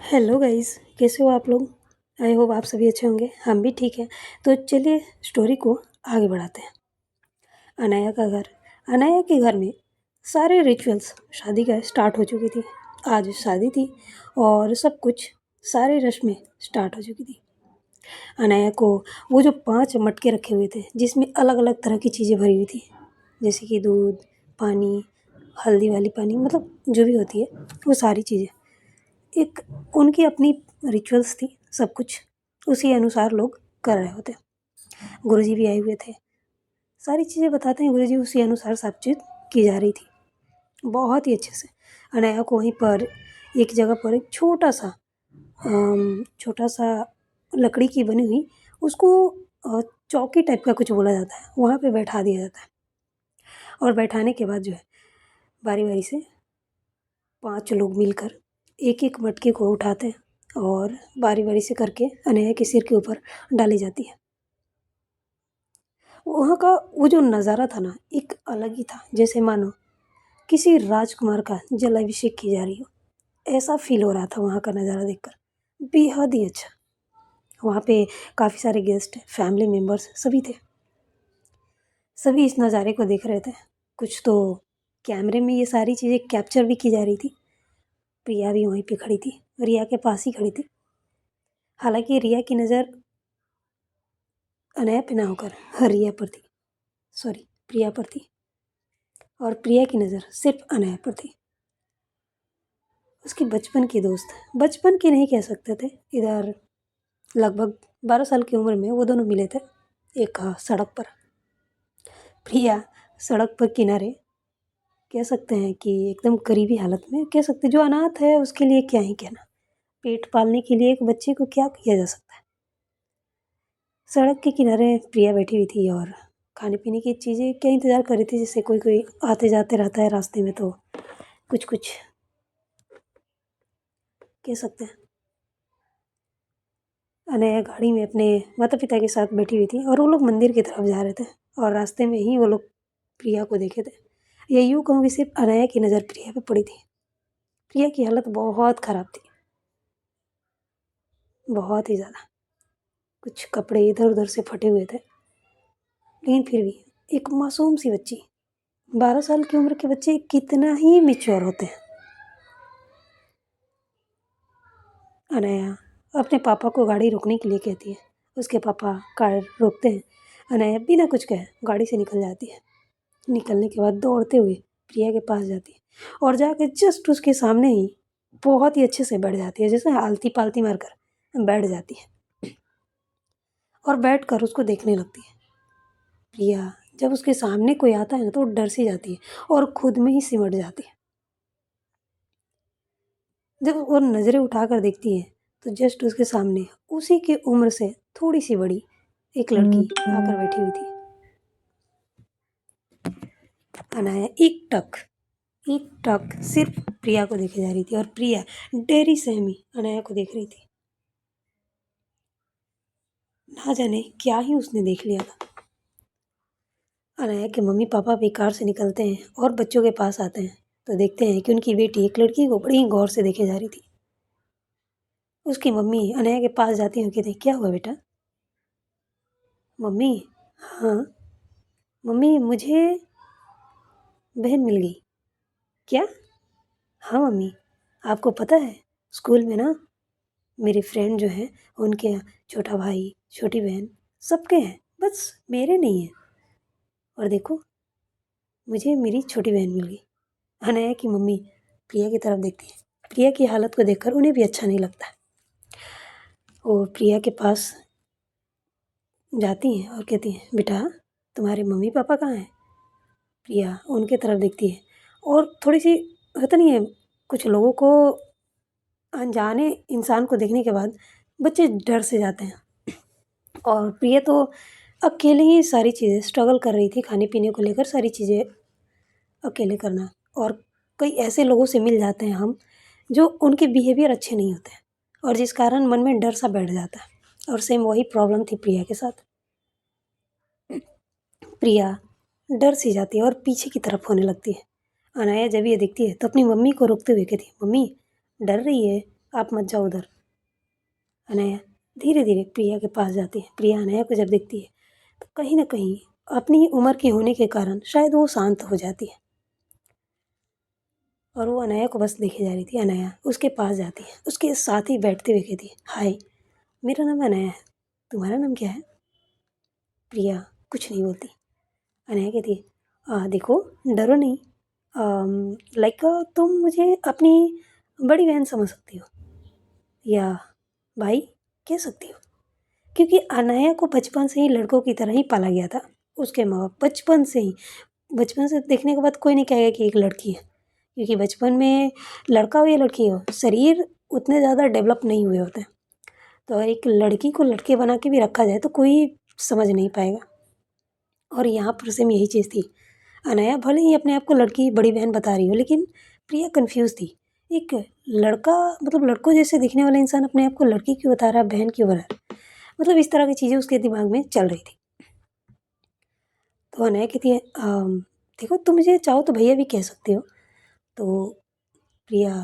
Hello guys, कैसे हो आप लोग। आई होप आप सभी अच्छे होंगे। हम भी ठीक हैं। तो चलिए स्टोरी को आगे बढ़ाते हैं। अनाया का घर। अनाया के घर में सारे रिचुअल्स शादी का स्टार्ट हो चुकी थी। आज शादी थी और सब कुछ सारी रस्में स्टार्ट हो चुकी थी। अनाया को वो जो 5 मटके रखे हुए थे जिसमें अलग अलग तरह की चीज़ें भरी हुई थी, जैसे कि दूध, पानी, हल्दी वाली पानी, मतलब जो भी होती है वो सारी चीज़ें। एक उनकी अपनी रिचुअल्स थी, सब कुछ उसी अनुसार लोग कर रहे होते। गुरुजी भी आए हुए थे। सारी चीज़ें बताते हैं गुरुजी, उसी अनुसार सब चीज़ की जा रही थी बहुत ही अच्छे से। अनाया को वहीं पर एक जगह पर एक छोटा सा लकड़ी की बनी हुई, उसको चौकी टाइप का कुछ बोला जाता है, वहाँ पे बैठा दिया जाता है। और बैठाने के बाद जो है बारी बारी से 5 लोग मिलकर एक एक मटके को उठाते हैं और बारी बारी से करके अनया के सिर के ऊपर डाली जाती है। वहाँ का वो जो नज़ारा था ना, एक अलग ही था, जैसे मानो किसी राजकुमार का जलाभिषेक की जा रही हो, ऐसा फील हो रहा था वहाँ का नज़ारा देखकर। बेहद ही अच्छा। वहाँ पे काफ़ी सारे गेस्ट, फैमिली मेम्बर्स सभी थे। सभी इस नज़ारे को देख रहे थे। कुछ तो कैमरे में ये सारी चीज़ें कैप्चर भी की जा रही थी। प्रिया भी वहीं पे खड़ी थी, रिया के पास ही खड़ी थी। हालांकि रिया की नज़र अनया पे ना होकर रिया पर थी, सॉरी प्रिया पर थी, और प्रिया की नज़र सिर्फ अनया पर थी। उसकी बचपन की दोस्त, बचपन की नहीं कह सकते थे, इधर लगभग 12 साल की उम्र में वो दोनों मिले थे एक सड़क पर। प्रिया सड़क पर किनारे, कह सकते हैं कि एकदम करीबी हालत में, कह सकते हैं जो अनाथ है उसके लिए क्या ही कहना। पेट पालने के लिए एक बच्चे को क्या किया जा सकता है। सड़क के किनारे प्रिया बैठी हुई थी और खाने पीने की चीज़ें क्या इंतज़ार कर रही थी, जैसे कोई कोई आते जाते रहता है रास्ते में, तो कुछ कुछ कह सकते हैं। अनया गाड़ी में अपने माता पिता के साथ बैठी हुई थी और वो लोग मंदिर की तरफ जा रहे थे, और रास्ते में ही वो लोग प्रिया को देखे थे। या यूँ कहूँ कि सिर्फ अनया की नज़र प्रिया पे पड़ी थी। प्रिया की हालत बहुत ख़राब थी, बहुत ही ज़्यादा। कुछ कपड़े इधर उधर से फटे हुए थे, लेकिन फिर भी एक मासूम सी बच्ची, 12 साल की उम्र के बच्चे कितना ही मैच्योर होते हैं। अनया अपने पापा को गाड़ी रोकने के लिए कहती है। उसके पापा कार रोकते हैं। अनया बिना कुछ कहे गाड़ी से निकल जाती है। निकलने के बाद दौड़ते हुए प्रिया के पास जाती है और जाके जस्ट उसके सामने ही बहुत ही अच्छे से बैठ जाती है, जैसे आलती पालती मारकर बैठ जाती है और बैठकर उसको देखने लगती है। प्रिया जब उसके सामने कोई आता है ना तो वो डर सी जाती है और खुद में ही सिमट जाती है। जब वो नज़रें उठाकर देखती है तो जस्ट उसके सामने उसी की उम्र से थोड़ी सी बड़ी एक लड़की आकर बैठी हुई थी। अनाया एक टक सिर्फ प्रिया को देखे जा रही थी और प्रिया डेरी सहमी अनाया को देख रही थी। ना जाने क्या ही उसने देख लिया था। अनाया के मम्मी पापा भी कार से निकलते हैं और बच्चों के पास आते हैं तो देखते हैं कि उनकी बेटी एक लड़की को बड़ी गौर से देखे जा रही थी। उसकी मम्मी अनाया के पास जाती है, कहती क्या हुआ बेटा। मम्मी, हाँ मम्मी, मुझे बहन मिल गई। क्या? हाँ मम्मी, आपको पता है स्कूल में ना मेरे फ्रेंड जो हैं उनके छोटा भाई छोटी बहन सबके हैं, बस मेरे नहीं हैं। और देखो मुझे मेरी छोटी बहन मिल गई। अनया की मम्मी प्रिया की तरफ देखती है। प्रिया की हालत को देखकर उन्हें भी अच्छा नहीं लगता। वो प्रिया के पास जाती हैं और कहती हैं बेटा तुम्हारे मम्मी पापा कहाँ हैं। प्रिया उनके तरफ देखती है और थोड़ी सी, होता नहीं है कुछ लोगों को अनजाने इंसान को देखने के बाद बच्चे डर से जाते हैं, और प्रिया तो अकेले ही सारी चीज़ें स्ट्रगल कर रही थी, खाने पीने को लेकर सारी चीज़ें अकेले करना। और कई ऐसे लोगों से मिल जाते हैं हम जो उनके बिहेवियर अच्छे नहीं होते हैं और जिस कारण मन में डर सा बैठ जाता है, और सेम वही प्रॉब्लम थी प्रिया के साथ। प्रिया डर सी जाती है और पीछे की तरफ होने लगती है। अनाया जब ये देखती है तो अपनी मम्मी को रोकते हुए कहती है मम्मी डर रही है, आप मत जाओ उधर। अनाया धीरे धीरे प्रिया के पास जाती है। प्रिया अनाया को जब देखती है तो कहीं ना कहीं अपनी उम्र की होने के कारण शायद वो शांत हो जाती है और वो अनाया को बस देखे जा रही थी। अनाया उसके पास जाती है, उसके साथ ही बैठते हुए कहती है, हाय, मेरा नाम अनाया है, तुम्हारा नाम क्या है? प्रिया कुछ नहीं बोलती। अनाया कहती है, देखो, डरो नहीं, लाइक तुम मुझे अपनी बड़ी बहन समझ सकती हो या भाई कह सकती हो, क्योंकि अनाया को बचपन से ही लड़कों की तरह ही पाला गया था। उसके माँ बाप बचपन से देखने के बाद कोई नहीं कहेगा कि एक लड़की है, क्योंकि बचपन में लड़का हो या लड़की हो, शरीर उतने ज़्यादा डेवलप नहीं हुए होते। तो एक लड़की को लड़के बना के भी रखा जाए तो कोई समझ नहीं पाएगा। और यहाँ पर सेम यही चीज़ थी। अनाया भले ही अपने आप को लड़की बड़ी बहन बता रही हो, लेकिन प्रिया कंफ्यूज थी। एक लड़का मतलब लड़कों जैसे दिखने वाला इंसान अपने आप को लड़की क्यों बता रहा है, बहन क्यों बता रहा है, मतलब इस तरह की चीज़ें उसके दिमाग में चल रही थी। तो अनाया कहती है, देखो, तुम मुझे चाहो तो भैया भी कह सकते हो। तो प्रिया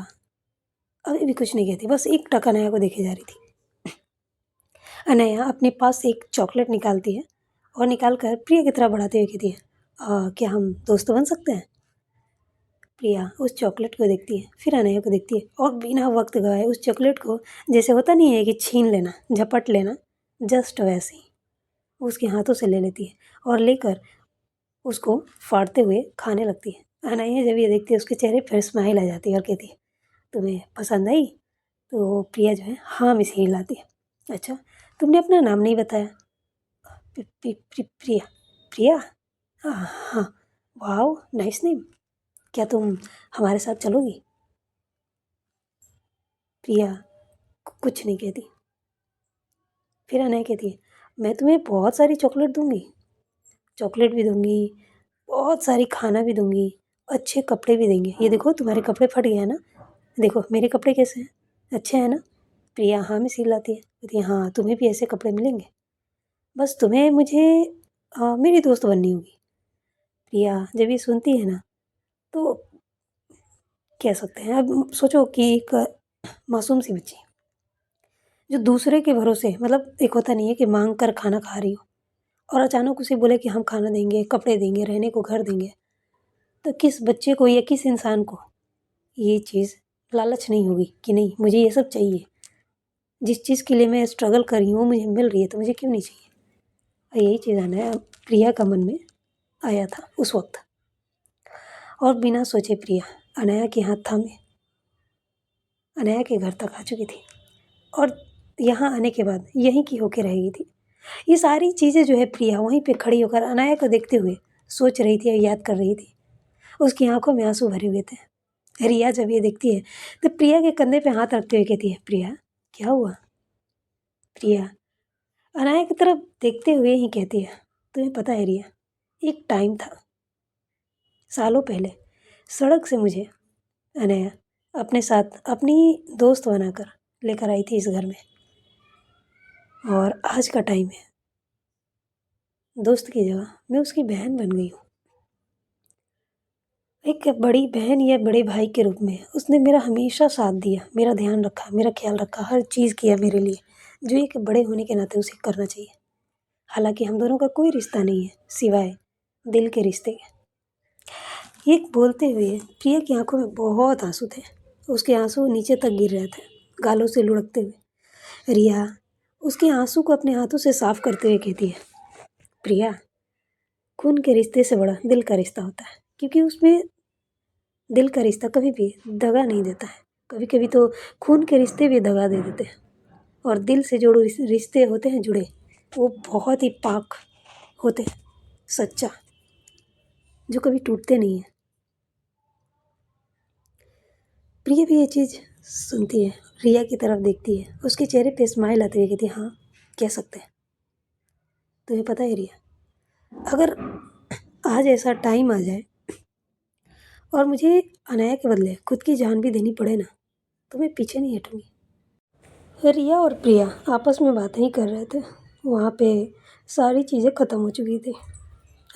अभी भी कुछ नहीं कहती, बस एक टक अनाया को देखे जा रही थी। अनाया अपने पास से एक चॉकलेट निकालती है और निकाल कर प्रिया की तरफ बढ़ाते हुए कहती है, क्या हम दोस्त बन सकते हैं? प्रिया उस चॉकलेट को देखती है, फिर अनाया को देखती है और बिना वक्त गवाए उस चॉकलेट को, जैसे होता नहीं है कि छीन लेना, झपट लेना, जस्ट वैसे ही उसके हाथों से ले लेती है और लेकर उसको फाड़ते हुए खाने लगती है। अनाया जब ये देखती है उसके चेहरे पर स्माइल आ जाती है और कहती है, तुम्हें पसंद आई? तो प्रिया जो है हाँ में सिर हिलाती है। अच्छा, तुमने अपना नाम नहीं बताया। प्रिया। प्रिया? हाँ। Wow, nice name. क्या तुम हमारे साथ चलोगी? प्रिया कुछ नहीं कहती। फिर अनया कहती है, मैं तुम्हें बहुत सारी चॉकलेट दूंगी, चॉकलेट भी दूंगी, बहुत सारी खाना भी दूंगी, अच्छे कपड़े भी देंगे। ये देखो तुम्हारे कपड़े फट गए हैं ना, देखो मेरे कपड़े कैसे हैं, अच्छे हैं ना? प्रिया हाँ में सिर लाती है, कहती है, हाँ तुम्हें भी ऐसे कपड़े मिलेंगे, बस तुम्हें मुझे मेरी दोस्त बननी होगी। प्रिया जब ये सुनती है ना तो कह सकते हैं, अब सोचो कि एक मासूम सी बच्ची जो दूसरे के भरोसे, मतलब एक होता नहीं है कि मांग कर खाना खा रही हो और अचानक उसे बोले कि हम खाना देंगे, कपड़े देंगे, रहने को घर देंगे, तो किस बच्चे को या किस इंसान को ये चीज़ लालच नहीं होगी कि नहीं मुझे ये सब चाहिए, जिस चीज़ के लिए मैं स्ट्रगल कर रही हूँ वो मुझे मिल रही है तो मुझे क्यों नहीं चाहिए। और यही चीज़ आना प्रिया का मन में आया था उस वक्त, और बिना सोचे प्रिया अनाया के हाथ थामे अनाया के घर तक आ चुकी थी और यहाँ आने के बाद यहीं की होके रह गई थी। ये सारी चीज़ें जो है प्रिया वहीं पे खड़ी होकर अनाया को देखते हुए सोच रही थी और याद कर रही थी। उसकी आंखों में आंसू भरे हुए थे। रिया जब ये देखती है तो प्रिया के कंधे पे हाथ रखते हुए कहती है, प्रिया क्या हुआ? प्रिया अनाया की तरफ देखते हुए ही कहती है, तुम्हें पता है रिया, एक टाइम था सालों पहले, सड़क से मुझे अनाया अपने साथ अपनी दोस्त बनाकर लेकर आई थी इस घर में, और आज का टाइम है दोस्त की जगह मैं उसकी बहन बन गई हूँ। एक बड़ी बहन या बड़े भाई के रूप में उसने मेरा हमेशा साथ दिया, मेरा ध्यान रखा, मेरा ख्याल रखा, हर चीज़ किया मेरे लिए, जो एक बड़े होने के नाते उसे करना चाहिए। हालांकि हम दोनों का कोई रिश्ता नहीं है सिवाय दिल के रिश्ते के। ये बोलते हुए प्रिया की आंखों में बहुत आंसू थे, उसके आंसू नीचे तक गिर रहे थे, गालों से लुढ़कते हुए। रिया उसके आंसू को अपने हाथों से साफ करते हुए कहती है, प्रिया, खून के रिश्ते से बड़ा दिल का रिश्ता होता है, क्योंकि उसमें दिल का रिश्ता कभी भी दगा नहीं देता है। कभी कभी तो खून के रिश्ते भी दगा दे देते हैं, और दिल से जो रिश्ते होते हैं जुड़े, वो बहुत ही पाक होते हैं, सच्चा, जो कभी टूटते नहीं हैं। प्रिया भी ये चीज़ सुनती है, रिया की तरफ देखती है, उसके चेहरे पे स्माइल आती है, कहती है, हाँ कह सकते हैं। तुम्हें पता है रिया, अगर आज ऐसा टाइम आ जाए और मुझे अनाया के बदले खुद की जान भी देनी पड़े ना, तो मैं पीछे नहीं हटूंगी। रिया और प्रिया आपस में बातें ही कर रहे थे। वहाँ पे सारी चीज़ें ख़त्म हो चुकी थी,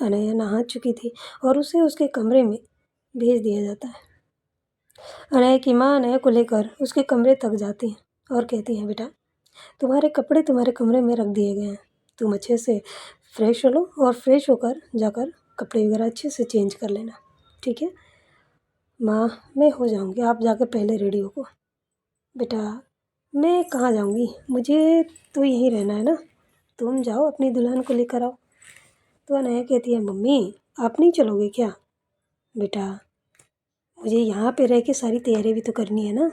अनाया नहा चुकी थी और उसे उसके कमरे में भेज दिया जाता है। अनया की माँ अनया को लेकर उसके कमरे तक जाती हैं और कहती हैं, बेटा तुम्हारे कपड़े तुम्हारे कमरे में रख दिए गए हैं, तुम अच्छे से फ्रेश हो लो और फ्रेश होकर जाकर कपड़े वगैरह अच्छे से चेंज कर लेना, ठीक है। माँ मैं हो जाऊँगी, आप जाकर पहले रेडी हो। बेटा मैं कहाँ जाऊँगी, मुझे तो यहीं रहना है ना, तुम जाओ अपनी दुल्हन को लेकर आओ। तो अनया कहती है, मम्मी आप नहीं चलोगे क्या? बेटा मुझे यहाँ पे रह के सारी तैयारी भी तो करनी है ना,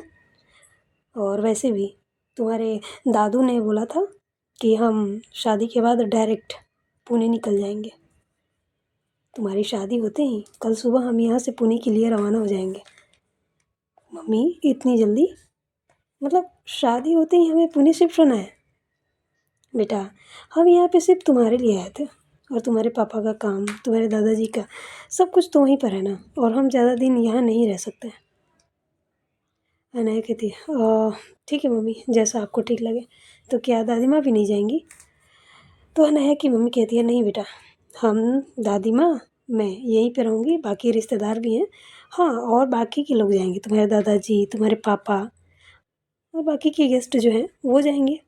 और वैसे भी तुम्हारे दादू ने बोला था कि हम शादी के बाद डायरेक्ट पुणे निकल जाएंगे। तुम्हारी शादी होते ही कल सुबह हम यहाँ से पुणे के लिए रवाना हो जाएंगे। मम्मी इतनी जल्दी, मतलब शादी होते ही हमें पुणे शिफ्ट होना है? बेटा हम यहाँ पे सिर्फ तुम्हारे लिए आए थे, और तुम्हारे पापा का काम, तुम्हारे दादाजी का सब कुछ तो वहीं पर है ना, और हम ज़्यादा दिन यहाँ नहीं रह सकते। अनया कहती है, ठीक है मम्मी, जैसा आपको ठीक लगे। तो क्या दादी माँ भी नहीं जाएंगी? तो अनया की मम्मी कहती है, नहीं बेटा, हम दादी माँ मैं यहीं पे रहूँगी, बाकी रिश्तेदार भी हैं, हाँ और बाकी के लोग जाएंगे, तुम्हारे दादाजी, तुम्हारे पापा और बाकी के गेस्ट जो हैं वो जाएंगे।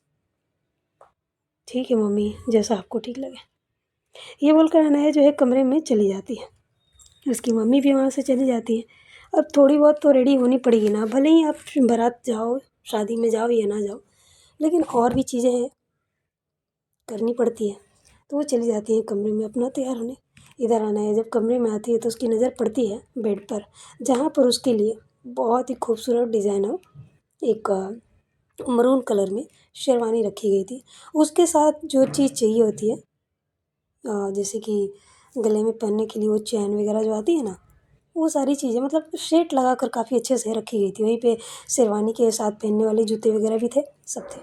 ठीक है मम्मी, जैसा आपको ठीक लगे। ये बोलकर अनया जो है कमरे में चली जाती है। उसकी मम्मी भी वहाँ से चली जाती है। अब थोड़ी बहुत तो रेडी होनी पड़ेगी ना, भले ही आप बारात जाओ, शादी में जाओ या ना जाओ, लेकिन और भी चीज़ें हैं करनी पड़ती है। तो वो चली जाती है कमरे में अपना तैयार होने। इधर अनया जब कमरे में आती है तो उसकी नज़र पड़ती है बेड पर, जहाँ पर उसके लिए बहुत ही खूबसूरत डिज़ाइनर एक मरून कलर में शेरवानी रखी गई थी। उसके साथ जो चीज़ चाहिए होती है, जैसे कि गले में पहनने के लिए वो चैन वगैरह जो आती है ना, वो सारी चीज़ें मतलब सेट लगा कर काफ़ी अच्छे से रखी गई थी। वहीं पे शेरवानी के साथ पहनने वाले जूते वगैरह भी थे, सब थे।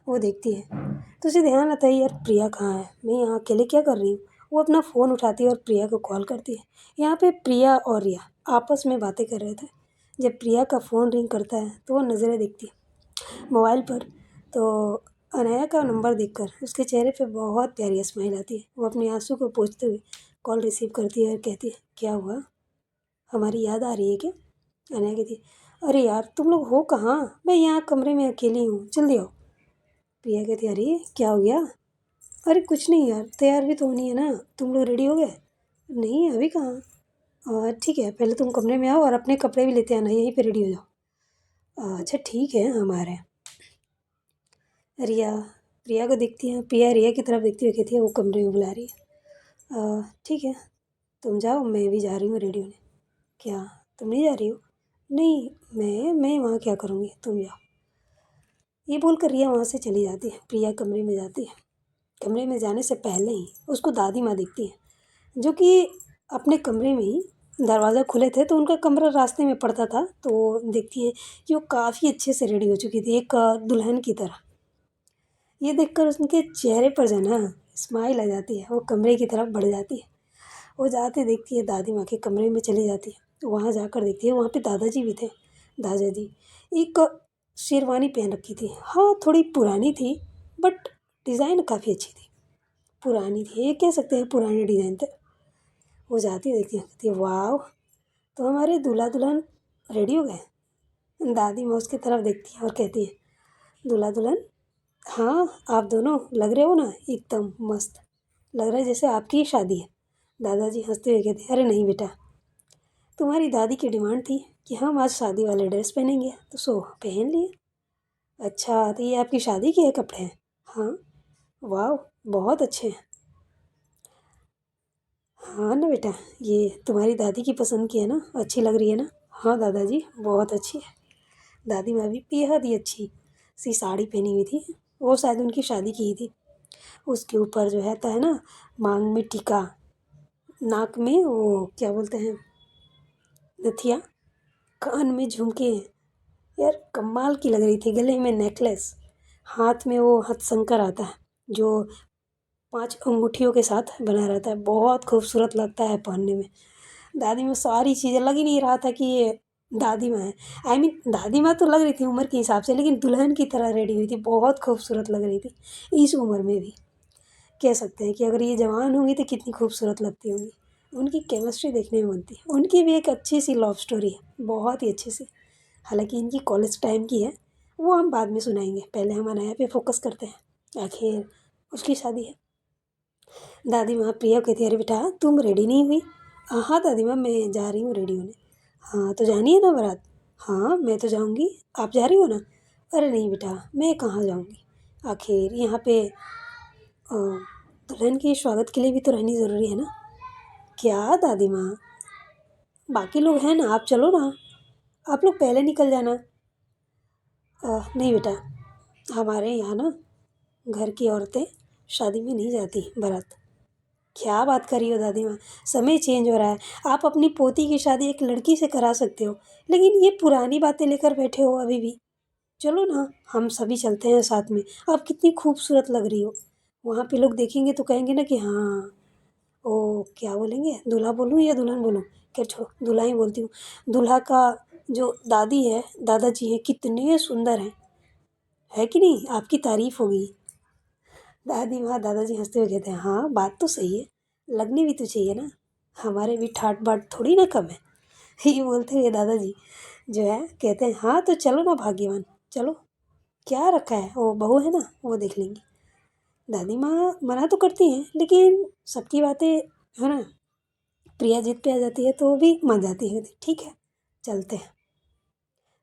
वो देखती है तो उसे ध्यान आता है, यार प्रिया कहाँ है, मैं यहाँ अकेले क्या कर रही हूँ। वो अपना फ़ोन उठाती है और प्रिया को कॉल करती है। यहाँ पे प्रिया और रिया आपस में बातें कर रहे थे। जब प्रिया का फ़ोन रिंग करता है तो वो नज़रें देखती है मोबाइल पर, तो अनया का नंबर देखकर उसके चेहरे पे बहुत प्यारी स्माइल आती है। वो अपने आंसू को पोंछते हुए कॉल रिसीव करती है और कहती है, क्या हुआ, हमारी याद आ रही है क्या? अनया कहती है, अरे यार तुम लोग हो कहाँ, मैं यहाँ कमरे में अकेली हूँ, जल्दी आओ। प्रिया कहती है, अरे क्या हो गया? अरे कुछ नहीं यार, तैयार भी तो होनी है ना, तुम लोग रेडी हो गए? नहीं अभी कहाँ। ठीक है, पहले तुम कमरे में आओ और अपने कपड़े भी लेते आना, यहीं पे रेडी हो जाओ। अच्छा ठीक है, हम आ रहे हैं। रिया प्रिया को देखती है, प्रिया रिया की तरफ देखती हुई कहती है, वो कमरे में बुला रही है। ठीक है तुम जाओ, मैं भी जा रही हूँ रेडी होने। क्या तुम नहीं जा रही हो? नहीं मैं वहाँ क्या करूँगी, तुम जाओ। ये बोलकर रिया वहाँ से चली जाती है। प्रिया कमरे में जाती है। कमरे में जाने से पहले ही उसको दादी माँ दिखती है, जो कि अपने कमरे में ही दरवाज़ा खुले थे तो उनका कमरा रास्ते में पड़ता था। तो देखती है कि वो काफ़ी अच्छे से रेडी हो चुकी थी, एक दुल्हन की तरह। ये देखकर उनके चेहरे पर जो है ना स्माइल आ जाती है। वो कमरे की तरफ बढ़ जाती है। वो जाते देखती है दादी माँ के कमरे में चली जाती है। तो वहाँ जाकर देखती है वहाँ पे दादाजी भी थे। दादाजी एक शेरवानी पहन रखी थी, हाँ थोड़ी पुरानी थी बट डिज़ाइन काफ़ी अच्छी थी। पुरानी थी, ये कह सकते हैं पुराने डिज़ाइन थे। वो जाती है देखती है, कहती है वाह, तो हमारे दूल्हा दुल्हन रेडी हो गए। दादी माँ उसकी तरफ देखती है और कहती है, दूल्हा दुल्हन, हाँ आप दोनों लग रहे हो ना एकदम मस्त, लग रहा है जैसे आपकी ही शादी है। दादाजी हंसते हुए कहते हैं, अरे नहीं बेटा, तुम्हारी दादी की डिमांड थी कि हम आज शादी वाले ड्रेस पहनेंगे तो सो पहन लिए। अच्छा तो ये आपकी शादी के कपड़े हैं? हाँ। वाह बहुत अच्छे हैं। हाँ ना बेटा, ये तुम्हारी दादी की पसंद की है ना, अच्छी लग रही है ना? हाँ दादाजी बहुत अच्छी है। दादी माँ भी बेहद ही अच्छी सी साड़ी पहनी हुई थी, वो शायद उनकी शादी की ही थी। उसके ऊपर जो है था ना मांग में टीका, नाक में वो क्या बोलते हैं नथिया, कान में झुमके, यार कमाल की लग रही थी। गले में नेकलेस, हाथ में वो हथशंकर आता है जो 5 अंगूठियों के साथ बना रहता है, बहुत खूबसूरत लगता है पहनने में। दादी माँ सारी चीज़ें, लग ही नहीं रहा था कि ये दादी माँ है। आई मीन दादी माँ तो लग रही थी उम्र के हिसाब से, लेकिन दुल्हन की तरह रेडी हुई थी, बहुत खूबसूरत लग रही थी इस उम्र में भी। कह सकते हैं कि अगर ये जवान होंगी तो कितनी खूबसूरत लगती होंगी। उनकी केमिस्ट्री देखने में बनती है। उनकी भी एक अच्छी सी लव स्टोरी है, बहुत ही अच्छी सी। हालांकि इनकी कॉलेज टाइम की है, वो हम बाद में सुनाएंगे, पहले हम अनाया पे फोकस करते हैं। आखिर उसकी शादी है। दादी माँ प्रिया कहती है, अरे बेटा तुम रेडी नहीं हुई? हाँ दादी माँ मैं जा रही हूँ रेडी होने। हाँ तो जानी है ना बारात? हाँ मैं तो जाऊँगी, आप जा रही हो ना? अरे नहीं बेटा मैं कहाँ जाऊँगी, आखिर यहाँ पे दुल्हन के स्वागत के लिए भी तो रहनी ज़रूरी है ना। क्या दादी माँ, बाकी लोग हैं ना, आप चलो ना, आप लोग पहले निकल जाना। नहीं बेटा, हमारे यहाँ ना घर की औरतें शादी में नहीं जाती बारात। क्या बात कर रही हो दादी माँ, समय चेंज हो रहा है। आप अपनी पोती की शादी एक लड़की से करा सकते हो, लेकिन ये पुरानी बातें लेकर बैठे हो अभी भी। चलो ना हम सभी चलते हैं साथ में, आप कितनी खूबसूरत लग रही हो। वहाँ पे लोग देखेंगे तो कहेंगे ना कि हाँ, ओ क्या बोलेंगे, दूल्हा बोलूँ या दुल्हन बोलूँ? क्या छोड़ो, दूल्हा ही बोलती हूँ। दूल्हा का जो दादी है दादाजी हैं कितने सुंदर हैं, है कि नहीं? आपकी तारीफ होगी। दादी माँ दादाजी हंसते हुए कहते हैं, हाँ बात तो सही है, लगनी भी तो चाहिए ना, हमारे भी ठाट बाट थोड़ी ना कम है। ये बोलते हुए दादाजी जो है कहते हैं, हाँ तो चलो ना भाग्यवान, चलो, क्या रखा है, वो बहू है ना वो देख लेंगी। दादी माँ मना तो करती हैं, लेकिन सबकी बातें है ना, प्रिया जिद पे आ जाती है तो वो भी मान जाती है, ठीक है चलते हैं।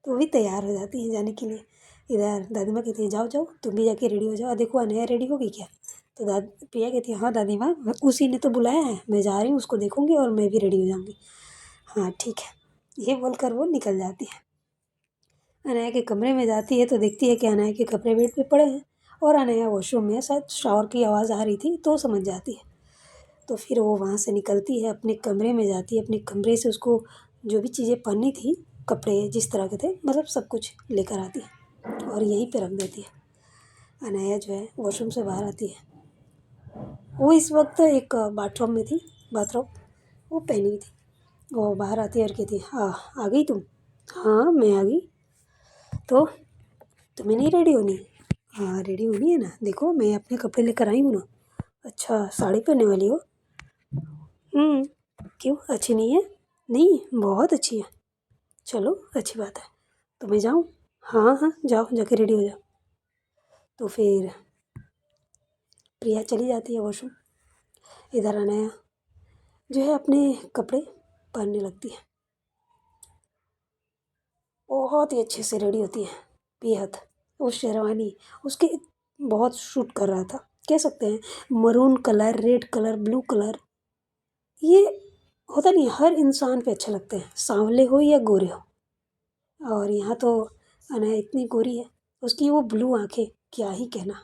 तो वो भी तैयार हो जाती हैं जाने के लिए। इधर दादी माँ कहती है, जाओ जाओ तुम भी जाके रेडी हो जाओ, देखो अनया रेडी हो गई क्या? तो प्रिया कहती है, हाँ दादी माँ उसी ने तो बुलाया है, मैं जा रही हूँ उसको देखूँगी और मैं भी रेडी हो जाऊँगी। हाँ ठीक है, ये बोलकर वो निकल जाती है। अनाया के कमरे में जाती है तो देखती है कि अनाया के कपड़े बेड पे पड़े हैं, और अनाया वॉशरूम में शायद शावर की आवाज़ आ रही थी तो समझ जाती है। तो फिर वो वहाँ से निकलती है, अपने कमरे में जाती है, अपने कमरे से उसको जो भी चीज़ें पहननी थी, कपड़े जिस तरह के थे मतलब सब कुछ लेकर आती है और यहीं पे रख देती है। अनाया जो है वॉशरूम से बाहर आती है, वो इस वक्त एक बाथरूम में थी, बाथरूम वो पहनी हुई थी। वो बाहर आती है और कहती है, हाँ आ गई तुम? हाँ मैं आ गई। तो तुम्हें नहीं रेडी होनी? हाँ रेडी होनी है ना, देखो मैं अपने कपड़े लेकर आई हूँ ना। अच्छा साड़ी पहनने वाली हो? क्यों अच्छी नहीं है? नहीं बहुत अच्छी है। चलो अच्छी बात है, तो मैं जाऊँ? हाँ हाँ जाओ, जाके रेडी हो जाओ। तो फिर प्रिया चली जाती है वॉशरूम। इधर अनाया जो है अपने कपड़े पहनने लगती है, बहुत ही अच्छे से रेडी होती है, बेहद। वो शेरवानी उसके बहुत शूट कर रहा था, कह सकते हैं maroon colour, red colour, blue colour, ये होता नहीं हर इंसान पे अच्छे लगते हैं, सांवले हो या गोरे हो। और यहाँ तो अनाया इतनी गोरी है, उसकी वो ब्लू आंखें, क्या ही कहना।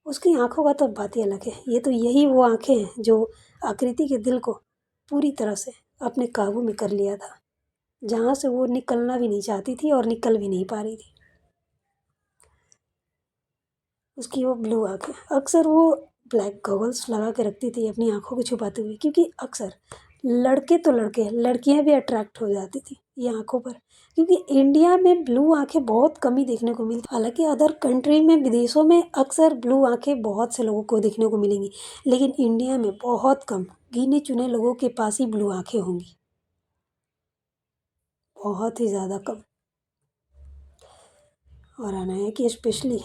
उसकी आंखों का तो बात ही अलग है। ये तो यही वो आंखें हैं जो आकृति के दिल को पूरी तरह से अपने काबू में कर लिया था, जहाँ से वो निकलना भी नहीं चाहती थी और निकल भी नहीं पा रही थी। उसकी वो ब्लू आंखें, अक्सर वो ब्लैक गॉगल्स लगा के रखती थी अपनी आंखों को छुपाते हुए, क्योंकि अक्सर लड़के तो लड़के, लड़कियां भी अट्रैक्ट हो जाती थी ये आंखों पर, क्योंकि इंडिया में ब्लू आंखें बहुत कम ही देखने को मिलती। हालांकि अदर कंट्री में, विदेशों में अक्सर ब्लू आंखें बहुत से लोगों को देखने को मिलेंगी, लेकिन इंडिया में बहुत कम, गिने चुने लोगों के पास ही ब्लू आंखें होंगी, बहुत ही ज़्यादा कम। और अनाया की स्पेशली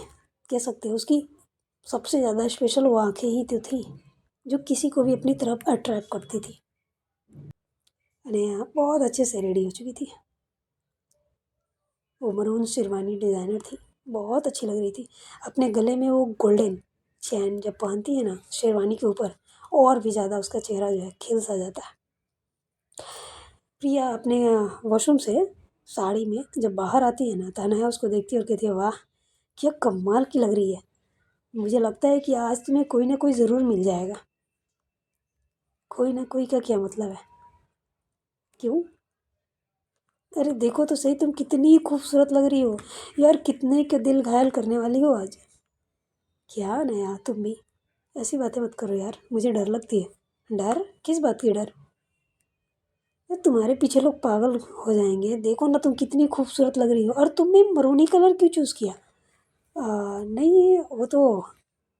कह सकते हैं उसकी सबसे ज़्यादा स्पेशल वो आंखें ही तो थी जो किसी को भी अपनी तरफ अट्रैक्ट करती थी। अनया बहुत अच्छे से रेडी हो चुकी थी, वो मरून शेरवानी डिज़ाइनर थी, बहुत अच्छी लग रही थी। अपने गले में वो गोल्डन चैन जब पहनती है ना शेरवानी के ऊपर, और भी ज़्यादा उसका चेहरा जो है खिल सा जाता है। प्रिया अपने वॉशरूम से साड़ी में जब बाहर आती है ना, तो अनया उसको देखती है और कहती है, वाह क्या कमाल की लग रही है, मुझे लगता है कि आज तुम्हें कोई ना कोई ज़रूर मिल जाएगा। कोई ना कोई का क्या मतलब है? क्यों? अरे देखो तो सही, तुम कितनी खूबसूरत लग रही हो यार, कितने के दिल घायल करने वाली हो आज। क्या नया, तुम भी ऐसी बातें मत करो यार, मुझे डर लगती है। डर? किस बात की डर? यार तुम्हारे पीछे लोग पागल हो जाएंगे, देखो ना तुम कितनी खूबसूरत लग रही हो, और तुमने मरूनी कलर क्यों चूज़ किया? नहीं वो तो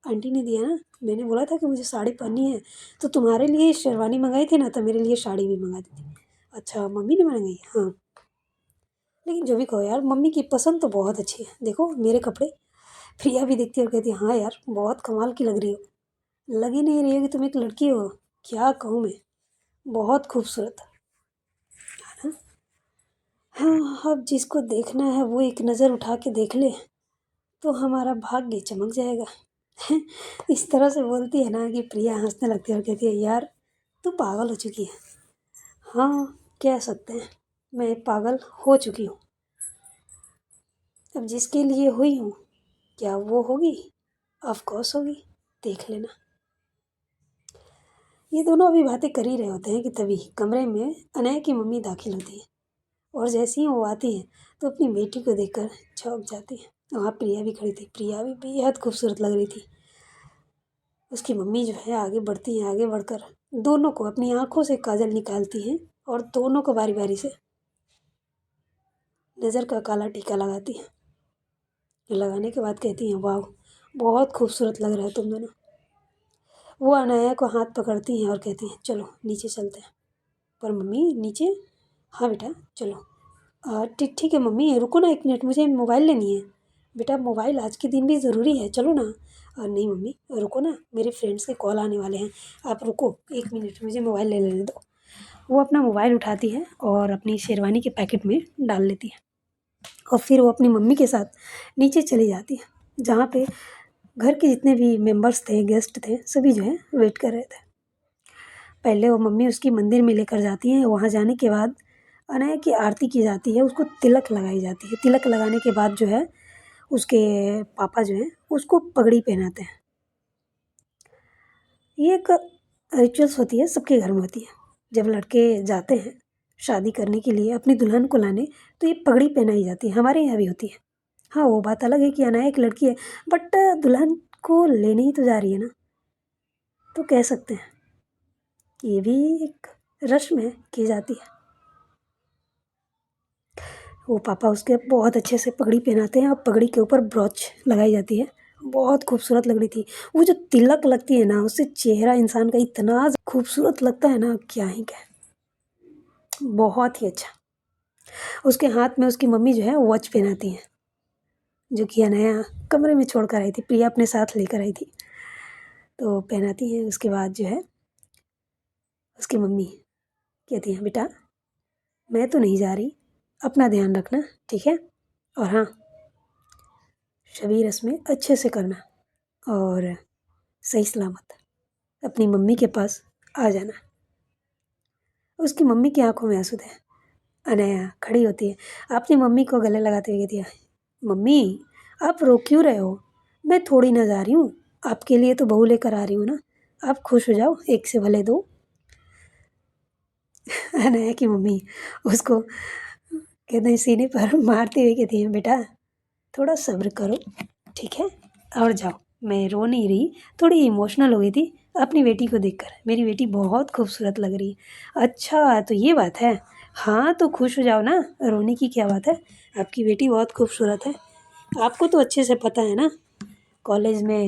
आंटी ने दिया ना, मैंने बोला था कि मुझे साड़ी पहननी है, तो तुम्हारे लिए शेरवानी मंगाई थी ना, तो मेरे लिए साड़ी भी मंगा दी थी। अच्छा, मम्मी ने मंगाई? हाँ। लेकिन जो भी कहो यार, मम्मी की पसंद तो बहुत अच्छी है। देखो मेरे कपड़े, प्रिया भी देखती है और कहती है हाँ यार बहुत कमाल की लग रही हो। लग ही नहीं रही है कि तुम एक लड़की हो। क्या कहूँ मैं, बहुत खूबसूरत है ना। हाँ, अब जिसको देखना है वो एक नज़र उठा के देख ले, तो हमारा भाग्य चमक जाएगा। इस तरह से बोलती है ना कि प्रिया हंसने लगती है और कहती है यार तू पागल हो चुकी है। हाँ, कह सकते हैं मैं पागल हो चुकी हूँ। अब जिसके लिए हुई हूँ, क्या वो होगी? ऑफ कोर्स होगी, देख लेना। ये दोनों अभी बातें कर ही रहे होते हैं कि तभी कमरे में अनय की मम्मी दाखिल होती है, और जैसे ही वो आती है तो अपनी बेटी को देखकर चौंक जाती है। वहाँ प्रिया भी खड़ी थी। प्रिया भी बेहद खूबसूरत लग रही थी। उसकी मम्मी जो है आगे बढ़ती हैं, आगे बढ़कर दोनों को अपनी आंखों से काजल निकालती हैं और दोनों को बारी बारी से नज़र का काला टीका लगाती हैं। लगाने के बाद कहती हैं वाह, बहुत खूबसूरत लग रहा है तुम दोनों। वो अनाया को हाथ पकड़ती हैं और कहती हैं चलो नीचे चलते हैं। पर मम्मी नीचे? हाँ बेटा चलो। ठीक है मम्मी, रुको ना 1 मिनट, मुझे मोबाइल लेनी है। बेटा मोबाइल आज के दिन भी ज़रूरी है, चलो ना। नहीं मम्मी रुको ना, मेरे फ्रेंड्स के कॉल आने वाले हैं, आप रुको 1 मिनट, मुझे मोबाइल ले लेने दो। वो अपना मोबाइल उठाती है और अपनी शेरवानी के पैकेट में डाल लेती है, और फिर वो अपनी मम्मी के साथ नीचे चली जाती है, जहाँ पे घर के जितने भी मेंबर्स थे, गेस्ट थे, सभी जो है वेट कर रहे थे। पहले वो मम्मी उसकी मंदिर में लेकर जाती हैं। वहाँ जाने के बाद अनया की आरती की जाती है, उसको तिलक लगाई जाती है। तिलक लगाने के बाद जो है उसके पापा जो हैं उसको पगड़ी पहनाते हैं। ये एक रिचुअल्स होती है, सबके घर में होती है। जब लड़के जाते हैं शादी करने के लिए अपनी दुल्हन को लाने, तो ये पगड़ी पहनाई जाती है, हमारे यहाँ भी होती है। हाँ, वो बात अलग है कि अनाया एक लड़की है, बट दुल्हन को लेने ही तो जा रही है ना, तो कह सकते हैं ये भी एक रस्म है, की जाती है। वो पापा उसके बहुत अच्छे से पगड़ी पहनाते हैं और पगड़ी के ऊपर ब्रोच लगाई जाती है। बहुत खूबसूरत लग रही थी। वो जो तिलक लगती है ना, उससे चेहरा इंसान का इतना खूबसूरत लगता है ना, क्या ही कहें, बहुत ही अच्छा। उसके हाथ में उसकी मम्मी जो है वॉच पहनाती हैं, जो कि अनया कमरे में छोड़ कर आई थी, प्रिया अपने साथ लेकर आई थी, तो पहनाती हैं। उसके बाद जो है उसकी मम्मी कहती हैं बेटा मैं तो नहीं जा रही, अपना ध्यान रखना, ठीक है? और हाँ, सभी रस्में अच्छे से करना और सही सलामत अपनी मम्मी के पास आ जाना। उसकी मम्मी की आंखों में आंसू थे। अनया खड़ी होती है, अपनी मम्मी को गले लगाते हुए कहती है मम्मी आप रो क्यों रहे हो? मैं थोड़ी ना जा रही हूँ, आपके लिए तो बहू लेकर आ रही हूँ ना, आप खुश हो जाओ, एक से भले दो। अनया की मम्मी उसको कहते हैं सीने पर मारते हुए कहती हैं बेटा थोड़ा सब्र करो, ठीक है? और जाओ। मैं रो नहीं रही, थोड़ी इमोशनल हो गई थी अपनी बेटी को देखकर। मेरी बेटी बहुत खूबसूरत लग रही है। अच्छा तो ये बात है, हाँ तो खुश हो जाओ ना, रोने की क्या बात है? आपकी बेटी बहुत खूबसूरत है, आपको तो अच्छे से पता है ना। कॉलेज में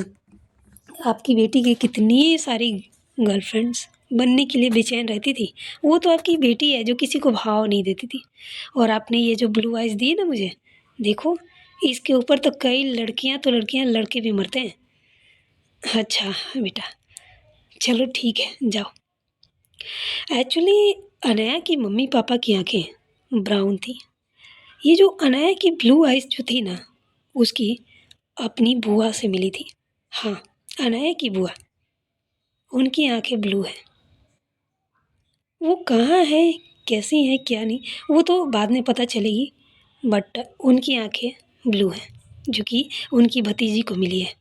आपकी बेटी की कितनी सारी गर्लफ्रेंड्स बनने के लिए बेचैन रहती थी, वो तो आपकी बेटी है जो किसी को भाव नहीं देती थी। और आपने ये जो ब्लू आइज़ दिए ना मुझे, देखो इसके ऊपर तो कई लड़कियां तो लड़कियां, लड़के भी मरते हैं। अच्छा बेटा चलो ठीक है जाओ। एक्चुअली अनया की मम्मी पापा की आंखें ब्राउन थी। ये जो अनया की ब्लू आइज़ जो थी ना, उसकी अपनी बुआ से मिली थी। हाँ, अनया की बुआ, उनकी आंखें ब्लू हैं। वो कहाँ है, कैसी हैं, क्या नहीं, वो तो बाद में पता चलेगी, बट उनकी आंखें ब्लू हैं, जो कि उनकी भतीजी को मिली है।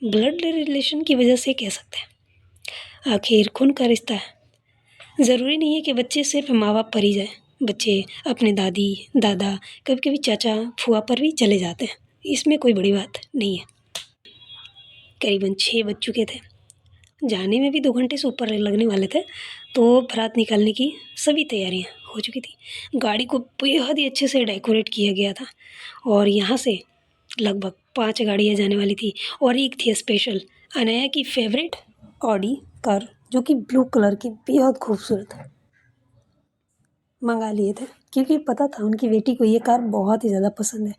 ब्लड रिलेशन की वजह से कह सकते हैं, आखिर खून का रिश्ता है। ज़रूरी नहीं है कि बच्चे सिर्फ माँ बाप पर ही जाए, बच्चे अपने दादी दादा, कभी कभी चाचा फूआ पर भी चले जाते हैं, इसमें कोई बड़ी बात नहीं है। करीबन 6 बज चुके थे, जाने में भी 2 घंटे से ऊपर लगने वाले थे, तो बारात निकालने की सभी तैयारियां हो चुकी थी। गाड़ी को बेहद ही अच्छे से डेकोरेट किया गया था, और यहाँ से लगभग 5 गाड़ियाँ जाने वाली थी और एक थी स्पेशल अनया की फेवरेट ऑडी कार, जो कि ब्लू कलर की बेहद खूबसूरत है। मंगा लिए थे क्योंकि पता था उनकी बेटी को ये कार बहुत ही ज़्यादा पसंद है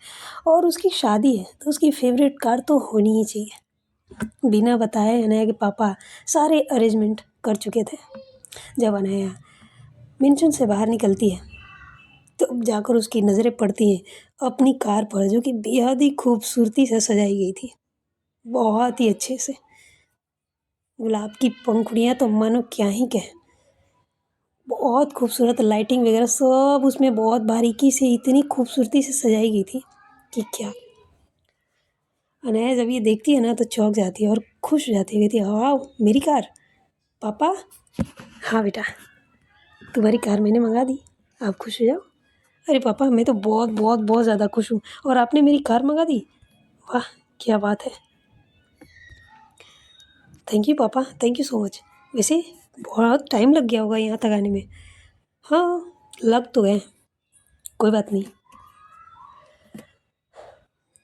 और उसकी शादी है तो उसकी फेवरेट कार तो होनी ही चाहिए। बिना बताए अनया के पापा सारे अरेंजमेंट कर चुके थे। जब अनया मेंशन से बाहर निकलती है तो अब जाकर उसकी नज़रें पड़ती हैं अपनी कार पर, जो कि बेहद ही खूबसूरती से सजाई गई थी, बहुत ही अच्छे से। गुलाब की पंखुड़ियाँ तो मानो क्या ही कहें, बहुत खूबसूरत लाइटिंग वगैरह सब उसमें बहुत बारीकी से इतनी खूबसूरती से सजाई गई थी कि क्या। अनया जब ये देखती है ना तो चौंक जाती है और खुश हो जाती है, कहती है वाह मेरी कार। पापा, हाँ बेटा तुम्हारी कार मैंने मंगा दी, आप खुश हो जाओ। अरे पापा मैं तो बहुत बहुत बहुत ज़्यादा खुश हूँ और आपने मेरी कार मंगा दी, वाह क्या बात है। थैंक यू पापा, थैंक यू सो मच। वैसे बहुत टाइम लग गया होगा यहाँ तक आने में। हाँ लग तो गए, कोई बात नहीं।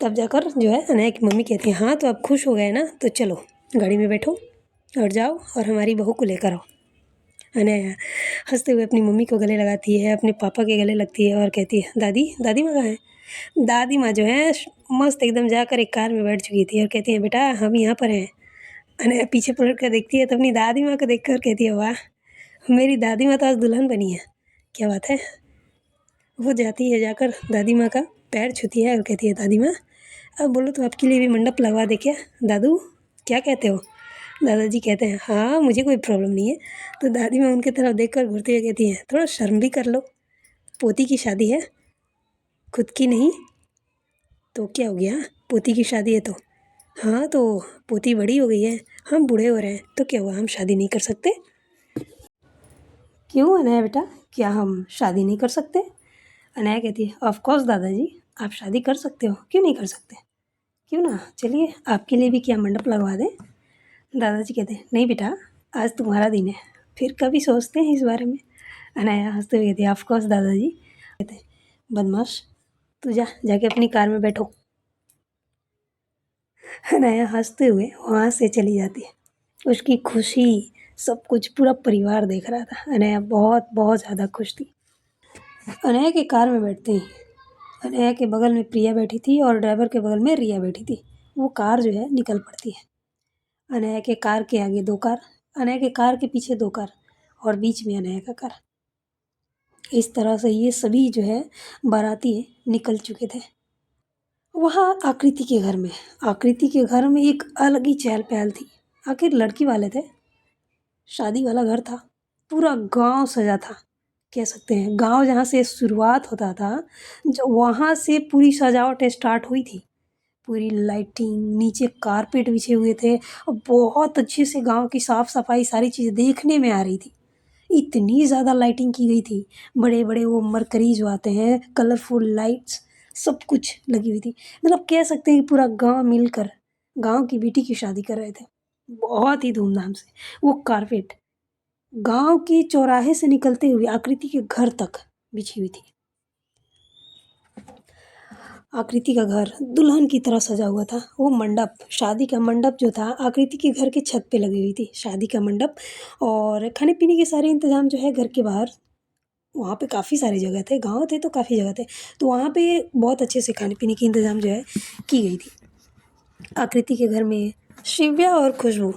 तब जाकर जो है अनया की मम्मी कहती है हाँ तो आप खुश हो गए ना, तो चलो गाड़ी में बैठो और जाओ और हमारी बहू को लेकर आओ। अनया हंसते हुए अपनी मम्मी को गले लगाती है, अपने पापा के गले लगती है और कहती है दादी, दादी माँ कहाँ है। दादी माँ जो है मस्त एकदम जाकर एक कार में बैठ चुकी थी और कहती है बेटा हम यहाँ पर हैं। अनया पीछे पलट कर देखती है तो अपनी दादी माँ को देख कर कहती है वाह मेरी दादी माँ तो आज दुल्हन बनी है, क्या बात है। वो जाती है जाकर दादी माँ का पैर छूती है और कहती है दादी माँ अब बोलो तो आपके लिए भी मंडप लगवा दे क्या। दादू क्या कहते हो। दादाजी कहते हैं हाँ मुझे कोई प्रॉब्लम नहीं है। तो दादी माँ उनकी तरफ देखकर घूरती हुई कहती हैं थोड़ा शर्म भी कर लो, पोती की शादी है, खुद की नहीं तो क्या हो गया, पोती की शादी है तो। हाँ तो पोती बड़ी हो गई है, हम बूढ़े हो रहे हैं तो क्या हुआ, हम शादी नहीं कर सकते। क्यों अनया बेटा, क्या हम शादी नहीं कर सकते। अनया कहती है ऑफ कोर्स दादाजी आप शादी कर सकते हो, क्यों नहीं कर सकते, क्यों ना, चलिए आपके लिए भी क्या मंडप लगवा दें। दादाजी कहते हैं नहीं बेटा आज तुम्हारा दिन है, फिर कभी सोचते हैं इस बारे में। अनया हंसते हुए कहती है ऑफ कोर्स दादाजी। कहते हैं बदमाश तू जा जाके अपनी कार में बैठो। अनया हंसते हुए वहाँ से चली जाती है। उसकी खुशी सब कुछ पूरा परिवार देख रहा था। अनया बहुत बहुत ज़्यादा खुश थी। अनया के कार में बैठते ही अनया के बगल में प्रिया बैठी थी और ड्राइवर के बगल में रिया बैठी थी। वो कार जो है निकल पड़ती है। अनया के कार के आगे 2 कार, अनया के कार के पीछे 2 कार और बीच में अनया का कार। इस तरह से ये सभी जो है बाराती निकल चुके थे। वहाँ आकृति के घर में एक अलग ही चहल पहल थी। आखिर लड़की वाले थे, शादी वाला घर था, पूरा गांव सजा था। कह सकते हैं गांव जहाँ से शुरुआत होता था, जो वहाँ से पूरी सजावट स्टार्ट हुई थी। पूरी लाइटिंग, नीचे कारपेट बिछे हुए थे और बहुत अच्छे से गांव की साफ सफाई सारी चीज़ें देखने में आ रही थी। इतनी ज़्यादा लाइटिंग की गई थी, बड़े बड़े वो मरकरी जो आते हैं कलरफुल लाइट्स, सब कुछ लगी हुई थी। मतलब कह सकते हैं कि पूरा गांव मिलकर गांव की बेटी की शादी कर रहे थे, बहुत ही धूमधाम से। वो कारपेट गांव के चौराहे से निकलते हुए आकृति के घर तक बिछी हुई थी। आकृति का घर दुल्हन की तरह सजा हुआ था। वो मंडप, शादी का मंडप जो था आकृति के घर के छत पे लगी हुई थी, शादी का मंडप। और खाने पीने के सारे इंतजाम जो है घर के बाहर, वहाँ पे काफ़ी सारी जगह थे, गाँव थे तो काफ़ी जगह थे, तो वहाँ पे बहुत अच्छे से खाने पीने की इंतजाम जो है की गई थी। आकृति के घर में शिव्या और खुशबू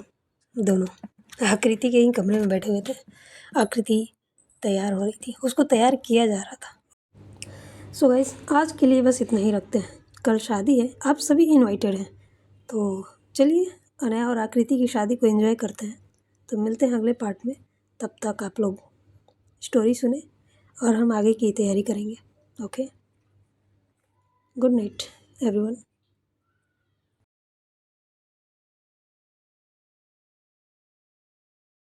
दोनों आकृति के ही कमरे में बैठे हुए थे। आकृति तैयार हो रही थी, उसको तैयार किया जा रहा था। सो गाइस आज के लिए बस इतना ही रखते हैं, कल शादी है, आप सभी इनवाइटेड हैं। तो चलिए अनया और आकृति की शादी को एंजॉय करते हैं। तो मिलते हैं अगले पार्ट में, तब तक आप लोग स्टोरी सुने और हम आगे की तैयारी करेंगे। Okay, good night everyone.